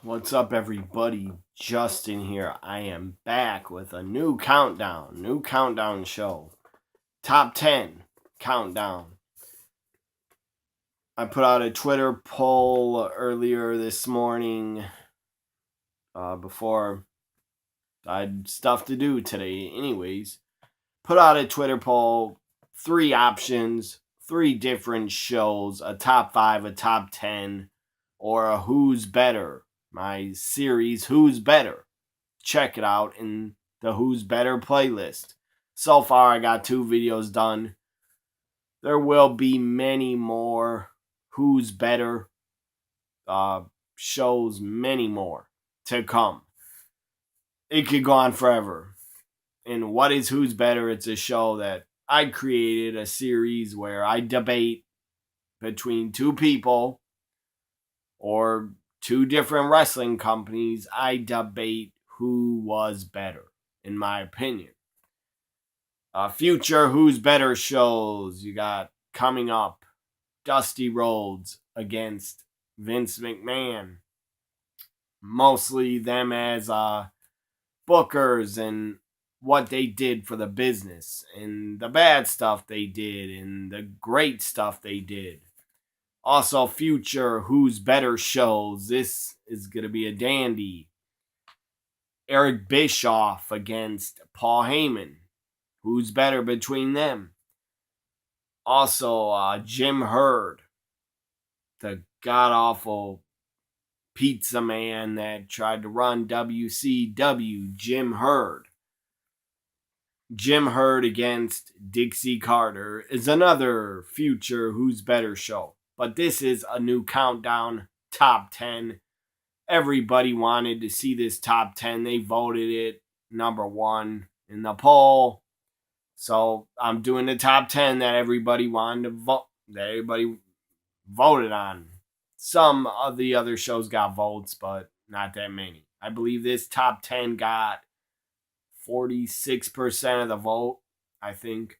What's up, everybody? Justin here. I am back with a new countdown show. Top 10 countdown. I put out a Twitter poll earlier this morning before I had stuff to do today. Anyways, put out a Twitter poll, 3 options, 3 different shows, a top 5, a top 10, or a who's better. My series, Who's Better. Check it out in the Who's Better playlist. So far, I got 2 videos done. There will be many more Who's Better shows, many more to come. It could go on forever. And what is Who's Better? It's a show that I created, a series where I debate between 2 people or 2 different wrestling companies. I debate who was better, in my opinion. Future Who's Better shows you got coming up: Dusty Rhodes against Vince McMahon. Mostly them as bookers and what they did for the business, and the bad stuff they did, and the great stuff they did. Also, future Who's Better shows. This is going to be a dandy. Eric Bischoff against Paul Heyman. Who's better between them? Also, Jim Herd, the god-awful pizza man that tried to run WCW, Jim Herd. Jim Herd against Dixie Carter is another future Who's Better show. But this is a new countdown, top 10. Everybody wanted to see this top 10. They voted it number 1 in the poll. So I'm doing the top 10 that everybody wanted to vote, that everybody voted on. Some of the other shows got votes, but not that many. I believe this top 10 got 46% of the vote, I think.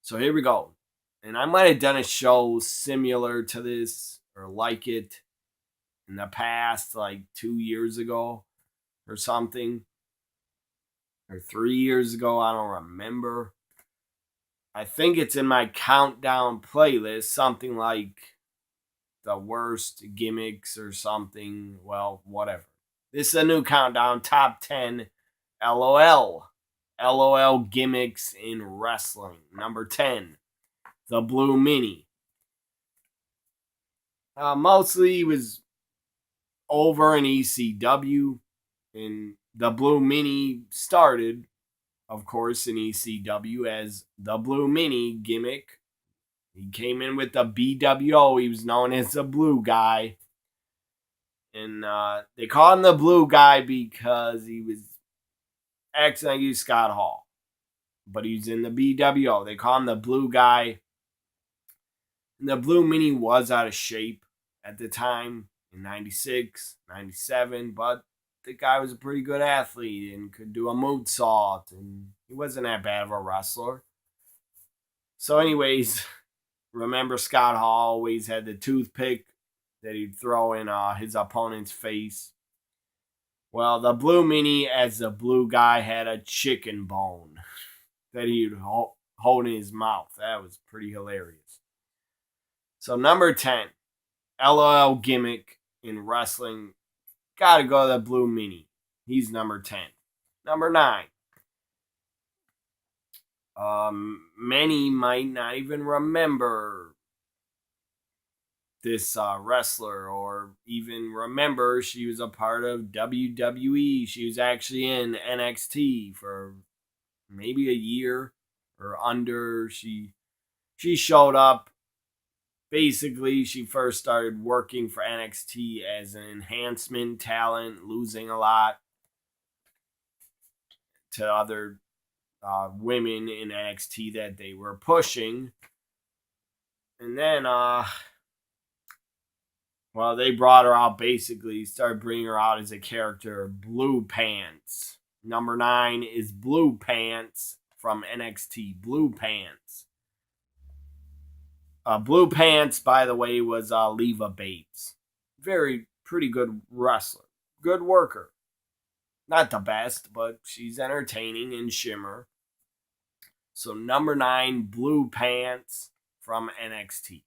So here we go. And I might have done a show similar to this or like it in the past, like 2 years ago or something. Or 3 years ago, I don't remember. I think it's in my countdown playlist, something like the worst gimmicks or something. Well, whatever. This is a new countdown, top 10 LOL. LOL gimmicks in wrestling. Number 10, the Blue Mini. Mostly he was over in ECW, and the Blue Mini started, of course, in ECW as the Blue Mini gimmick. He came in with the BWO. He was known as the Blue Guy. And they called him the Blue Guy because he was acting like he was Scott Hall. But he was in the BWO. They call him the Blue Guy. And the Blue Mini was out of shape at the time in 96, 97, but the guy was a pretty good athlete and could do a moonsault, and he wasn't that bad of a wrestler. So anyways, remember Scott Hall always had the toothpick that he'd throw in his opponent's face. Well, the Blue Mini, as the Blue Guy, had a chicken bone that he'd hold in his mouth. That was pretty hilarious. So number 10, LOL gimmick in wrestling. Gotta go to the Blue Mini. He's number 10. Number 9. Many might not even remember this wrestler, or even remember she was a part of WWE. She was actually in NXT for maybe a year or under. She showed up. Basically, she first started working for NXT as an enhancement talent, losing a lot to other women in NXT that they were pushing. And then, they brought her out, basically, started bringing her out as a character, Blue Pants. Number 9 is Blue Pants from NXT, Blue Pants. Blue Pants, by the way, was Leva Bates. Very pretty good wrestler. Good worker. Not the best, but she's entertaining in Shimmer. So number 9, Blue Pants from NXT.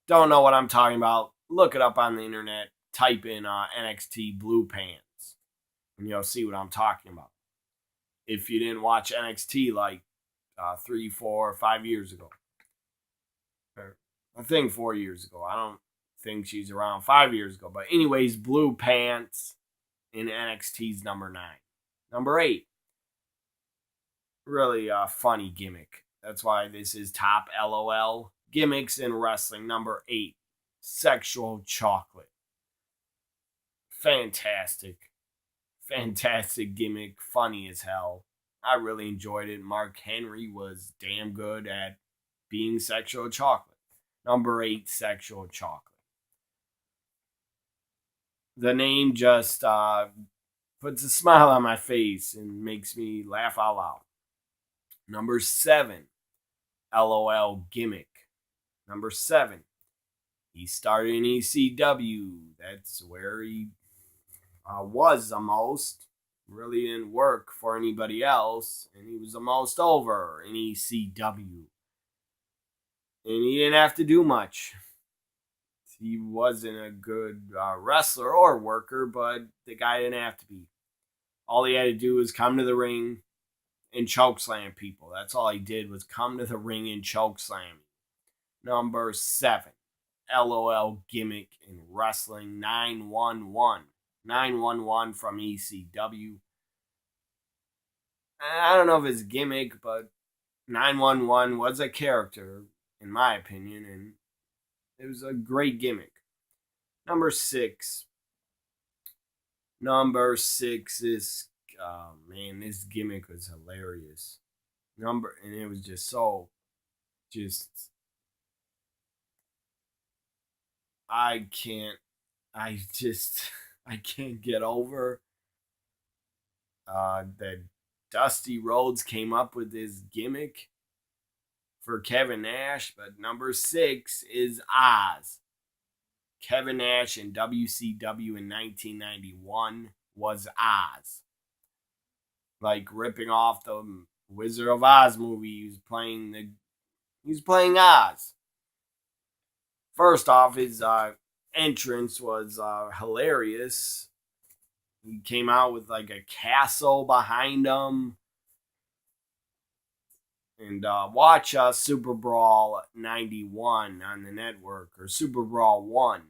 Don't know what I'm talking about? Look it up on the internet. Type in NXT Blue Pants, and you'll see what I'm talking about. If you didn't watch NXT like 3, 4, 5 years ago. I think 4 years ago. I don't think she's around 5 years ago. But anyways, Blue Pants in NXT's number 9. Number 8. Really funny gimmick. That's why this is top LOL. Gimmicks in wrestling. Number 8. Sexual chocolate. Fantastic. Fantastic gimmick. Funny as hell. I really enjoyed it. Mark Henry was damn good at being sexual chocolate. Number 8, sexual chocolate. The name just puts a smile on my face and makes me laugh out loud. Number 7, LOL gimmick. Number 7, he started in ECW. That's where he was the most. Really didn't work for anybody else, and he was the most over in ECW. And he didn't have to do much. He wasn't a good wrestler or worker, but the guy didn't have to be. All he had to do was come to the ring and chokeslam people. That's all he did, was come to the ring and chokeslam. Number 7, LOL gimmick in wrestling, 911. 911 from ECW. I don't know if it's gimmick, but 911 was a character, in my opinion, and it was a great gimmick. Number 6. Number 6 is, oh man, this gimmick was hilarious. And it was just so, I can't get over that Dusty Rhodes came up with this gimmick for Kevin Nash, but number 6 is Oz. Kevin Nash in WCW in 1991 was Oz. Like ripping off the Wizard of Oz movie, he was playing Oz. First off, his entrance was hilarious. He came out with like a castle behind him. And watch Super Brawl 91 on the network, or Super Brawl 1.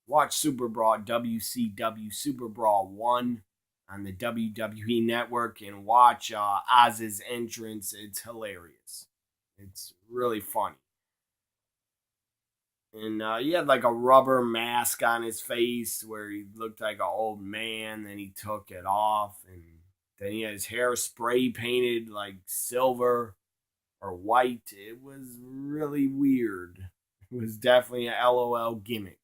Watch Super Brawl WCW Super Brawl 1 on the WWE network and watch Oz's entrance. It's hilarious. It's really funny. And he had like a rubber mask on his face where he looked like an old man. Then he took it off, and then he had his hair spray painted like silver or white. It was really weird. It was definitely an LOL gimmick.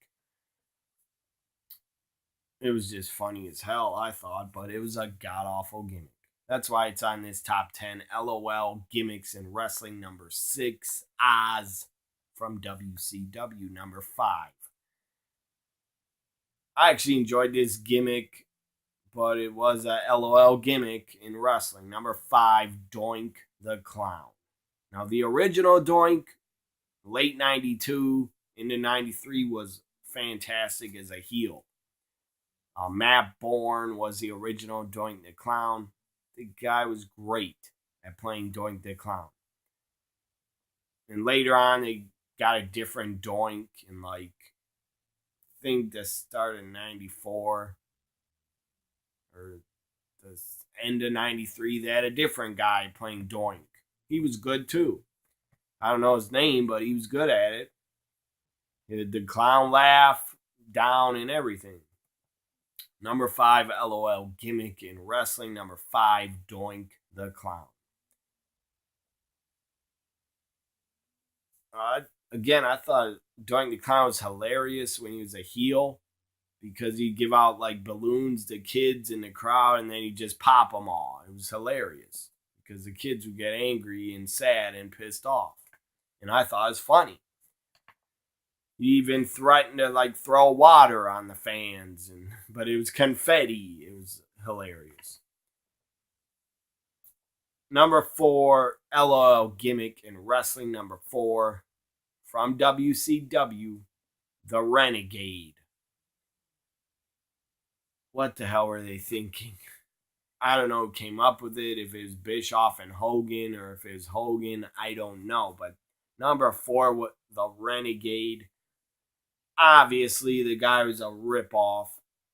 It was just funny as hell, I thought, but it was a god-awful gimmick. That's why it's on this top 10 LOL gimmicks in wrestling. Number 6, Oz from WCW. Number 5. I actually enjoyed this gimmick, but it was a LOL gimmick in wrestling. Number 5, Doink the Clown. Now, the original Doink, late 92 into 93, was fantastic as a heel. Matt Bourne was the original Doink the Clown. The guy was great at playing Doink the Clown. And later on, they got a different Doink in, like, I think the start of 94 or the end of 93. They had a different guy playing Doink. He was good too. I don't know his name, but he was good at it. He had the clown laugh down and everything. Number 5, LOL gimmick in wrestling. Number 5, Doink the Clown. Again, I thought Doink the Clown was hilarious when he was a heel, because he'd give out like balloons to kids in the crowd and then he'd just pop them all. It was hilarious because the kids would get angry and sad and pissed off. And I thought it was funny. He even threatened to like throw water on the fans, but it was confetti. It was hilarious. Number 4, LOL gimmick in wrestling. Number 4, from WCW, the Renegade. What the hell were they thinking? I don't know who came up with it, if it was Bischoff and Hogan or if it was Hogan, I don't know. But number 4, the Renegade. Obviously, the guy was a ripoff,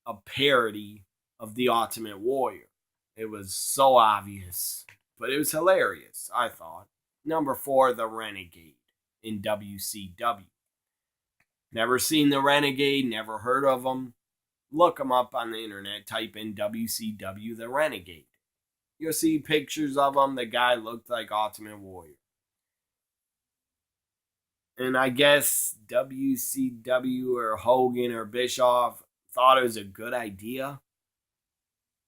a parody of the Ultimate Warrior. It was so obvious, but it was hilarious, I thought. Number 4, the Renegade in WCW. Never seen the Renegade, never heard of him. Look him up on the internet, type in WCW the Renegade. You'll see pictures of him. The guy looked like Ultimate Warrior. And I guess WCW or Hogan or Bischoff thought it was a good idea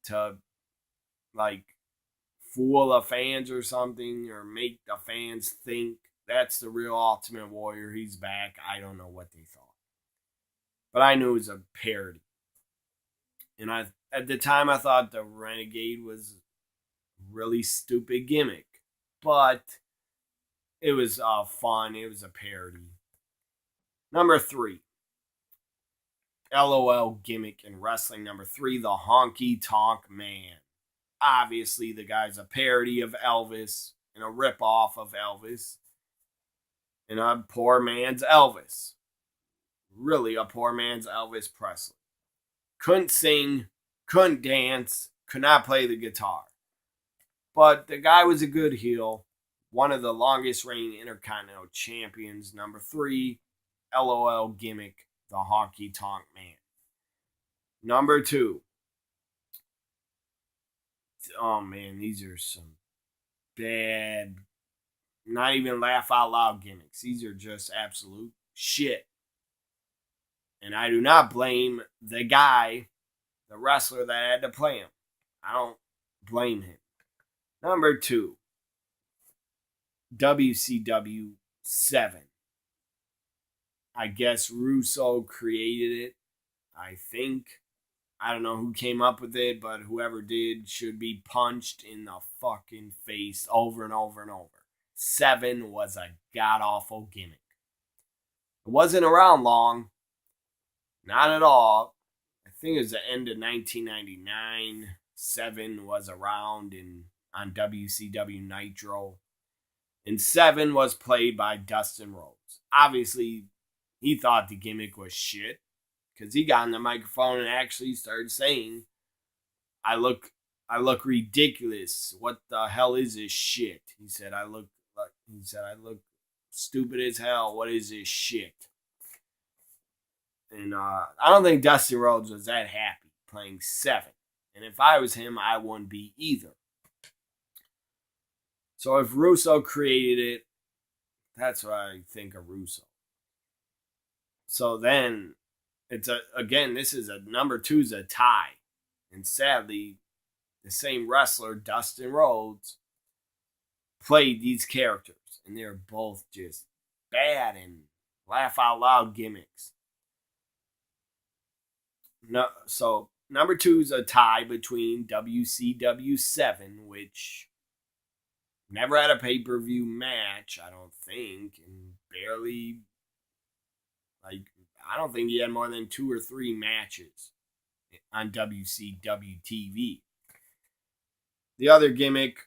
to like fool the fans or something, or make the fans think that's the real Ultimate Warrior. He's back. I don't know what they thought. But I knew it was a parody. And at the time I thought the Renegade was a really stupid gimmick. But it was fun. It was a parody. Number 3. LOL gimmick in wrestling. Number 3, the Honky Tonk Man. Obviously, the guy's a parody of Elvis and a ripoff of Elvis. And a poor man's Elvis. Really a poor man's Elvis Presley. Couldn't sing, couldn't dance, could not play the guitar. But the guy was a good heel. One of the longest reigning Intercontinental Champions. Number 3, LOL gimmick, the Honky Tonk Man. Number 2. Oh man, these are some bad, not even laugh out loud gimmicks. These are just absolute shit. And I do not blame the guy, the wrestler that had to play him. I don't blame him. Number 2, WCW 7. I guess Russo created it. I think. I don't know who came up with it, but whoever did should be punched in the fucking face over and over and over. 7 was a god-awful gimmick. It wasn't around long. Not at all. I think it was the end of 1999. 7 was around on WCW Nitro. And 7 was played by Dustin Rhodes. Obviously, he thought the gimmick was shit, because he got on the microphone and actually started saying, I look ridiculous. What the hell is this shit? He said, I look stupid as hell. What is this shit? And I don't think Dustin Rhodes was that happy playing 7. And if I was him, I wouldn't be either. So if Russo created it, that's what I think of Russo. So then, this is a number 2's a tie. And sadly, the same wrestler, Dustin Rhodes, played these characters. And they're both just bad and laugh out loud gimmicks. No, so number 2's a tie between WCW 7, which never had a pay-per-view match, I don't think, and barely, I don't think he had more than 2 or 3 matches on WCW TV. The other gimmick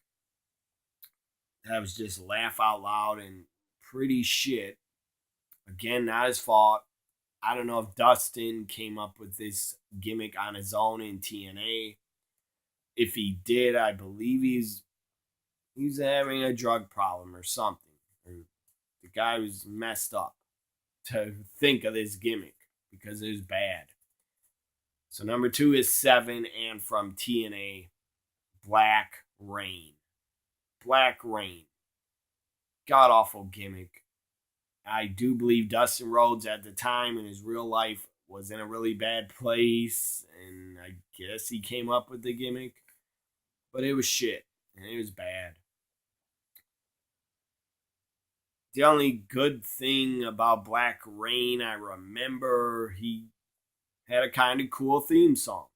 that was just laugh out loud and pretty shit. Again, not his fault. I don't know if Dustin came up with this gimmick on his own in TNA. If he did, I believe he's having a drug problem or something. Or the guy was messed up to think of this gimmick because it was bad. So number 2 is 7, and from TNA, Black Rain. Black Rain. God awful gimmick. I do believe Dustin Rhodes at the time in his real life was in a really bad place, and I guess he came up with the gimmick. But it was shit, and it was bad. The only good thing about Black Rain, I remember he had a kind of cool theme song.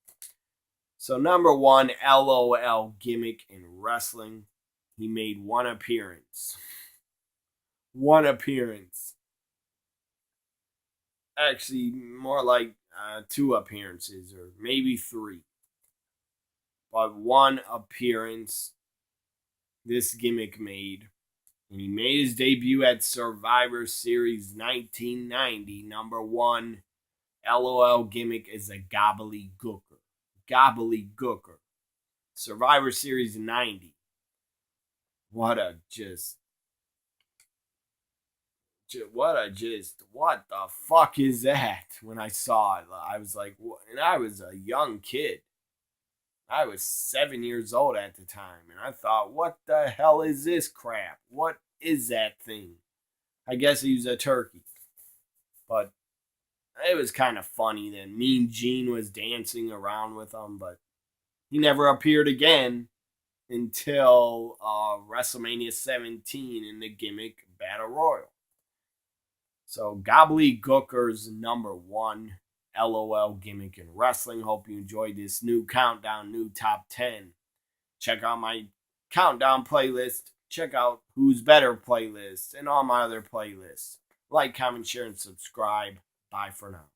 So number 1, LOL gimmick in wrestling. He made one appearance. One appearance. Actually, more like 2 appearances or maybe 3. But one appearance this gimmick made. And he made his debut at Survivor Series 1990. Number 1, LOL gimmick is a gobbledygooker. Gobbledygooker. Survivor Series 90. What the fuck is that? When I saw it, I was like, what? And I was a young kid. I was 7 years old at the time, and I thought, what the hell is this crap? What is that thing? I guess he was a turkey. But it was kind of funny that Mean Gene was dancing around with him, but he never appeared again until WrestleMania 17 in the Gimmick Battle Royal. So Gobbledygooker's number 1 LOL gimmick in wrestling. Hope you enjoyed this new countdown, new top 10. Check out my countdown playlist. Check out Who's Better playlist and all my other playlists. Like, comment, share, and subscribe. Bye for now.